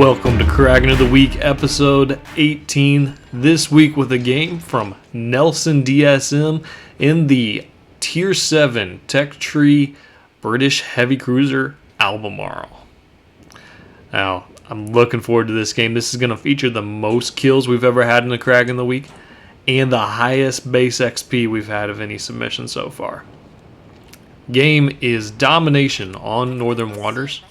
Welcome to Kraken of the Week, episode 18. This week with a game from Nelson-DsM in the Tier 7 Tech Tree British heavy cruiser Albemarle. Now, I'm looking forward to this game. This is going to feature the most kills we've ever had in the Kraken of the Week and the highest base XP we've had of any submission so far. Game is Domination on Northern Waters.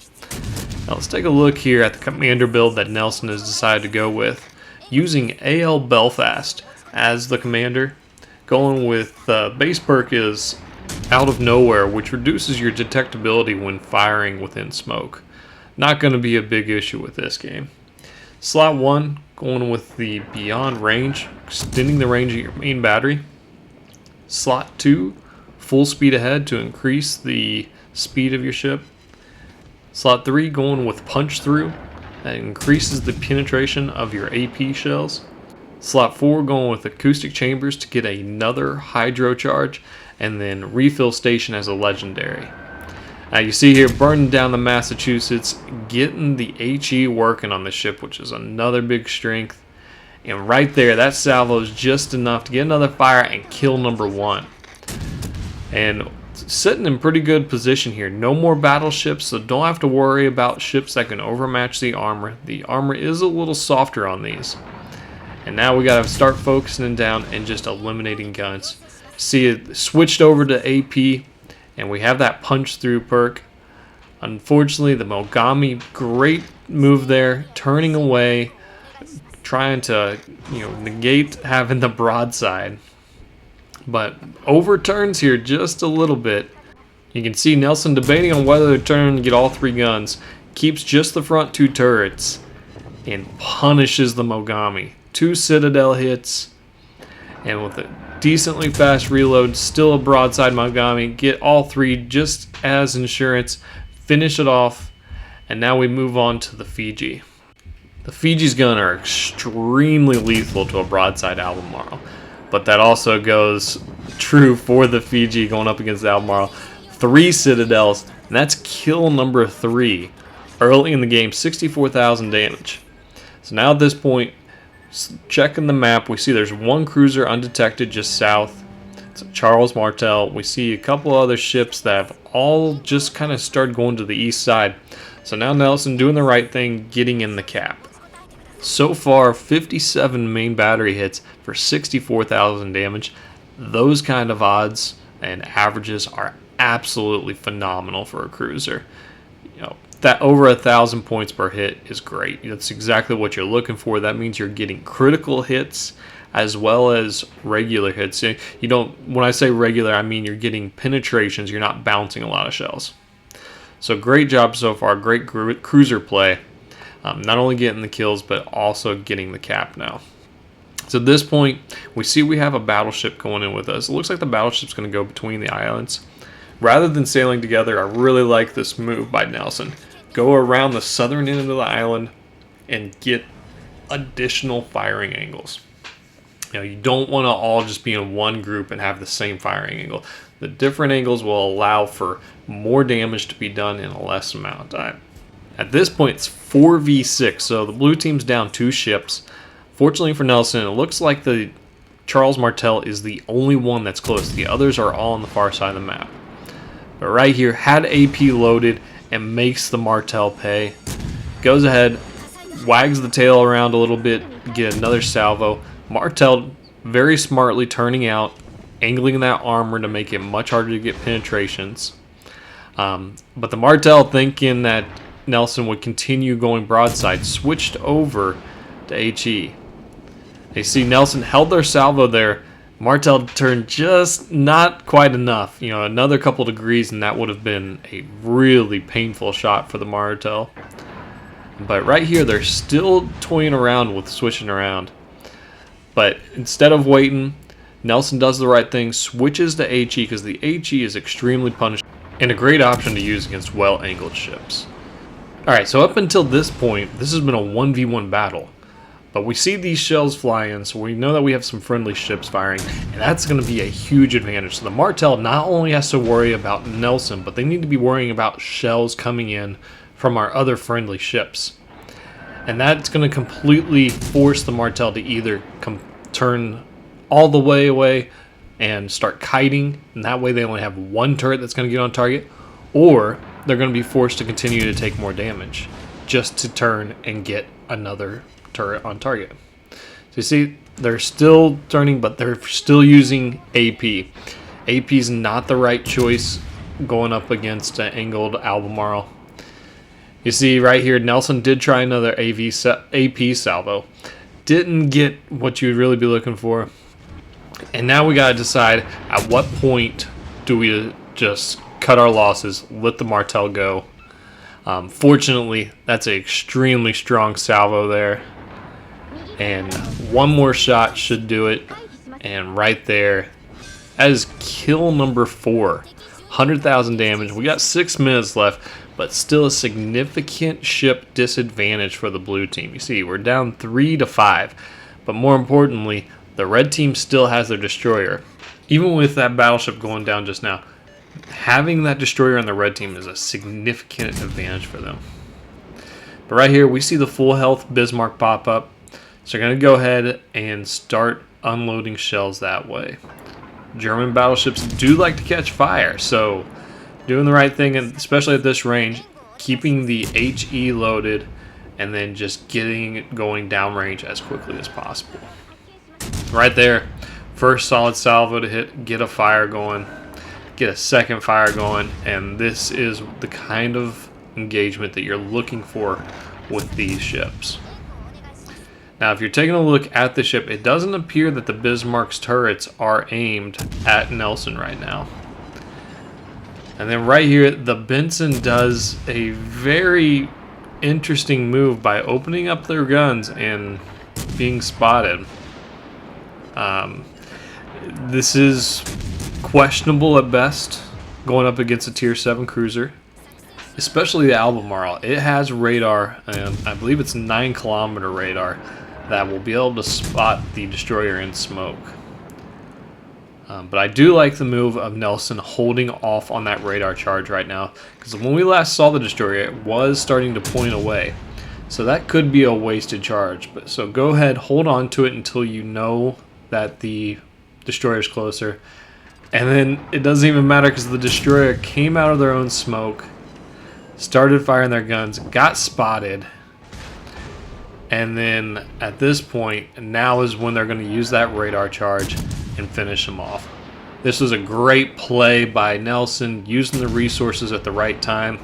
Now let's take a look here at the commander build that Nelson has decided to go with, using AL Belfast as the commander. Going with base perk is Out of Nowhere, which reduces your detectability when firing within smoke. Not going to be a big issue with this game. Slot 1, going with the Beyond Range, extending the range of your main battery. Slot 2, full speed ahead to increase the speed of your ship. Slot 3, going with Punch Through, that increases the penetration of your AP shells. Slot 4, going with Acoustic Chambers to get another Hydro Charge, and then Refill Station as a legendary. Now you see here, burning down the Massachusetts, getting the HE working on the ship, which is another big strength. And right there, that salvo is just enough to get another fire and kill number 1. And sitting in pretty good position here. No more battleships, so don't have to worry about ships that can overmatch the armor. The armor is a little softer on these. And now we gotta start focusing down and just eliminating guns. See, it switched over to AP, and we have that punch through perk. Unfortunately, the Mogami, great move there, turning away, trying to negate having the broadside. But overturns here just a little bit. You can see Nelson debating on whether to turn and get all 3 guns. Keeps just the front 2 turrets and punishes the Mogami. 2 Citadel hits, and with a decently fast reload, still a broadside Mogami. Get all 3 just as insurance. Finish it off, and now we move on to the Fiji. The Fiji's gun are extremely lethal to a broadside Albemarle. But that also goes true for the Fiji going up against the Albemarle. 3 Citadels, and that's kill number 3. Early in the game, 64,000 damage. So now at this point, checking the map, we see there's 1 cruiser undetected just south. It's Charles Martel. We see a couple other ships that have all just kind of started going to the east side. So now Nelson doing the right thing, getting in the cap. So far, 57 main battery hits for 64,000 damage. Those kind of odds and averages are absolutely phenomenal for a cruiser. That over 1,000 points per hit is great. That's exactly what you're looking for. That means you're getting critical hits as well as regular hits. When I say regular, I mean you're getting penetrations. You're not bouncing a lot of shells. So great job so far. Great cruiser play. Not only getting the kills, but also getting the cap now. So at this point, we see we have a battleship going in with us. It looks like the battleship's going to go between the islands. Rather than sailing together, I really like this move by Nelson. Go around the southern end of the island and get additional firing angles. You don't want to all just be in one group and have the same firing angle. The different angles will allow for more damage to be done in a less amount of time. At this point, it's 4v6, so the blue team's down 2 ships. Fortunately for Nelson, it looks like the Charles Martel is the only one that's close. The others are all on the far side of the map. But right here, had AP loaded and makes the Martel pay. Goes ahead, wags the tail around a little bit, get another salvo. Martel very smartly turning out, angling that armor to make it much harder to get penetrations. But the Martel, thinking that Nelson would continue going broadside, switched over to HE. They see Nelson held their salvo there. Martel turned just not quite enough. Another couple degrees and that would have been a really painful shot for the Martel. But right here, they're still toying around with switching around. But instead of waiting, Nelson does the right thing, switches to HE because the HE is extremely punishing and a great option to use against well-angled ships. Alright, so up until this point, this has been a 1v1 battle. But we see these shells fly in, so we know that we have some friendly ships firing, and that's going to be a huge advantage. So the Martel not only has to worry about Nelson, but they need to be worrying about shells coming in from our other friendly ships. And that's going to completely force the Martel to either turn all the way away and start kiting, and that way they only have one turret that's going to get on target, or they're going to be forced to continue to take more damage just to turn and get another turret on target. So you see, they're still turning, but they're still using AP. AP is not the right choice going up against an angled Albemarle. You see right here, Nelson did try another AP salvo. Didn't get what you'd really be looking for. And now we got to decide at what point do we just cut our losses, let the Martel go. Fortunately, that's an extremely strong salvo there. And one more shot should do it. And right there, that is kill number 4. 100,000 damage. We got 6 minutes left, but still a significant ship disadvantage for the blue team. You see, we're down 3-5. But more importantly, the red team still has their destroyer. Even with that battleship going down just now, having that destroyer on the red team is a significant advantage for them. But right here, we see the full health Bismarck pop up. So we're going to go ahead and start unloading shells that way. German battleships do like to catch fire, so doing the right thing, and especially at this range, keeping the HE loaded and then just getting it going downrange as quickly as possible. Right there, first solid salvo to hit, get a fire going, get a second fire going, and this is the kind of engagement that you're looking for with these ships. Now, if you're taking a look at the ship, it doesn't appear that the Bismarck's turrets are aimed at Nelson right now. And then right here, the Benson does a very interesting move by opening up their guns and being spotted. This is questionable at best, going up against a tier 7 cruiser, especially the Albemarle. It has radar, and I believe it's 9-kilometer radar, that will be able to spot the destroyer in smoke. But I do like the move of Nelson holding off on that radar charge right now, because when we last saw the destroyer, it was starting to point away. So that could be a wasted charge. So go ahead, hold on to it until you know that the destroyer is closer. And then it doesn't even matter, because the destroyer came out of their own smoke, started firing their guns, got spotted. And then at this point, now is when they're going to use that radar charge and finish them off. This was a great play by Nelson, using the resources at the right time,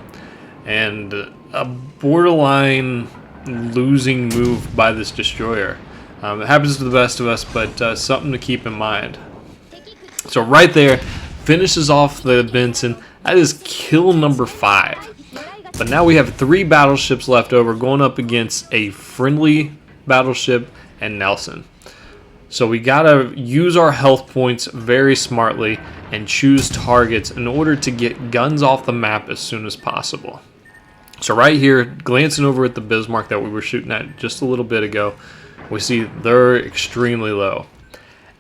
and a borderline losing move by this destroyer. It happens to the best of us, but something to keep in mind. So right there, finishes off the Benson. That is kill number 5. But now we have 3 battleships left over going up against a friendly battleship and Nelson. So we gotta use our health points very smartly and choose targets in order to get guns off the map as soon as possible. So right here, glancing over at the Bismarck that we were shooting at just a little bit ago, we see they're extremely low.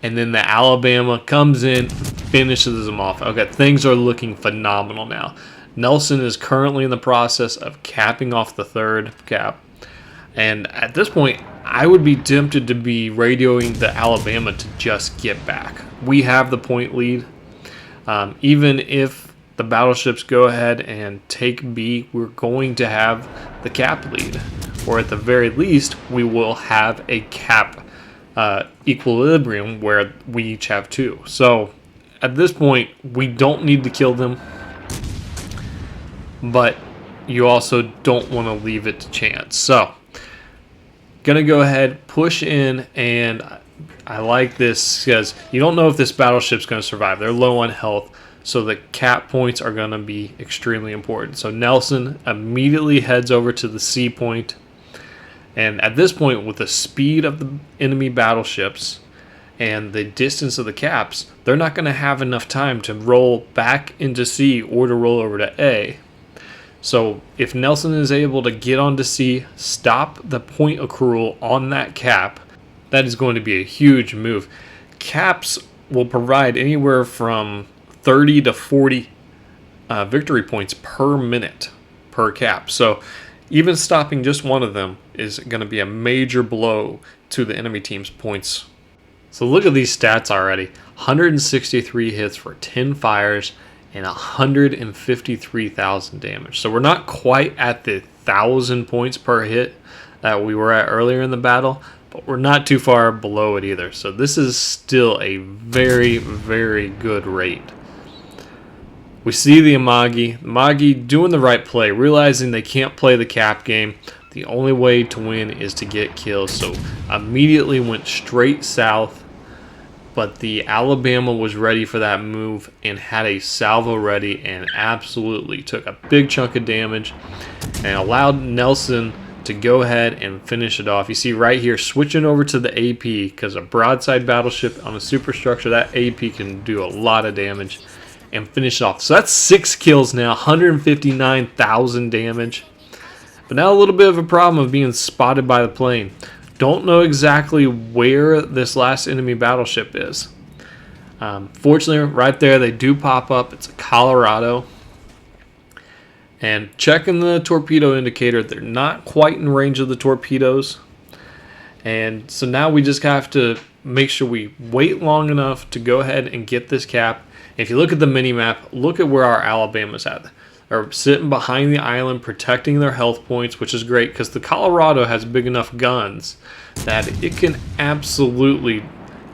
And then the Alabama comes in, finishes them off. Okay, things are looking phenomenal now. Nelson is currently in the process of capping off the 3rd cap. And at this point, I would be tempted to be radioing the Alabama to just get back. We have the point lead. Even if the battleships go ahead and take B, we're going to have the cap lead. Or at the very least, we will have a cap equilibrium where we each have 2. So at this point, we don't need to kill them. But you also don't want to leave it to chance. So, gonna go ahead, push in, and I like this because you don't know if this battleship's going to survive. They're low on health, so the cap points are going to be extremely important. So Nelson immediately heads over to the C point, and at this point, with the speed of the enemy battleships and the distance of the caps, they're not going to have enough time to roll back into C or to roll over to A. So if Nelson is able to get onto C, stop the point accrual on that cap, that is going to be a huge move. Caps will provide anywhere from 30 to 40 victory points per minute per cap. So Even stopping just one of them is going to be a major blow to the enemy team's points. So look at these stats already. 163 hits for 10 fires and 153,000 damage. So we're not quite at the 1,000 points per hit that we were at earlier in the battle, but we're not too far below it either. So this is still a very, very good rate. We see the Amagi doing the right play, realizing they can't play the cap game. The only way to win is to get kills. So immediately went straight south, but the Alabama was ready for that move and had a salvo ready and absolutely took a big chunk of damage and allowed Nelson to go ahead and finish it off. You see right here, switching over to the AP, because a broadside battleship on a superstructure, that AP can do a lot of damage, and finish it off. So that's 6 kills now, 159,000 damage. But now a little bit of a problem of being spotted by the plane. Don't know exactly where this last enemy battleship is. Fortunately, right there, they do pop up. It's a Colorado. And checking the torpedo indicator, they're not quite in range of the torpedoes. And so now we just have to make sure we wait long enough to go ahead and get this cap. If you look at the mini-map, look at where our Alabama's at. They're sitting behind the island, protecting their health points, which is great because the Colorado has big enough guns that it can absolutely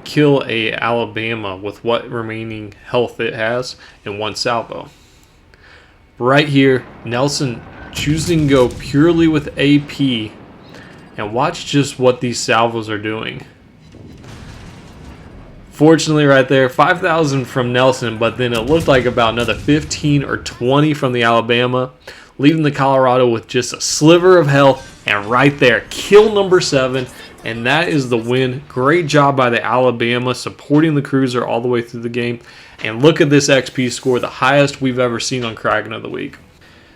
kill a Alabama with what remaining health it has in one salvo. Right here, Nelson choosing to go purely with AP, and watch just what these salvos are doing. Fortunately right there, 5,000 from Nelson, but then it looked like about another 15 or 20 from the Alabama, leaving the Colorado with just a sliver of health, and right there, kill number 7, and that is the win. Great job by the Alabama, supporting the cruiser all the way through the game, and look at this XP score, the highest we've ever seen on Kraken of the Week.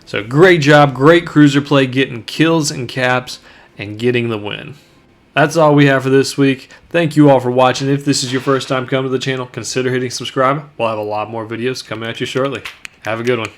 So great job, great cruiser play, getting kills and caps, and getting the win. That's all we have for this week. Thank you all for watching. If this is your first time coming to the channel, consider hitting subscribe. We'll have a lot more videos coming at you shortly. Have a good one.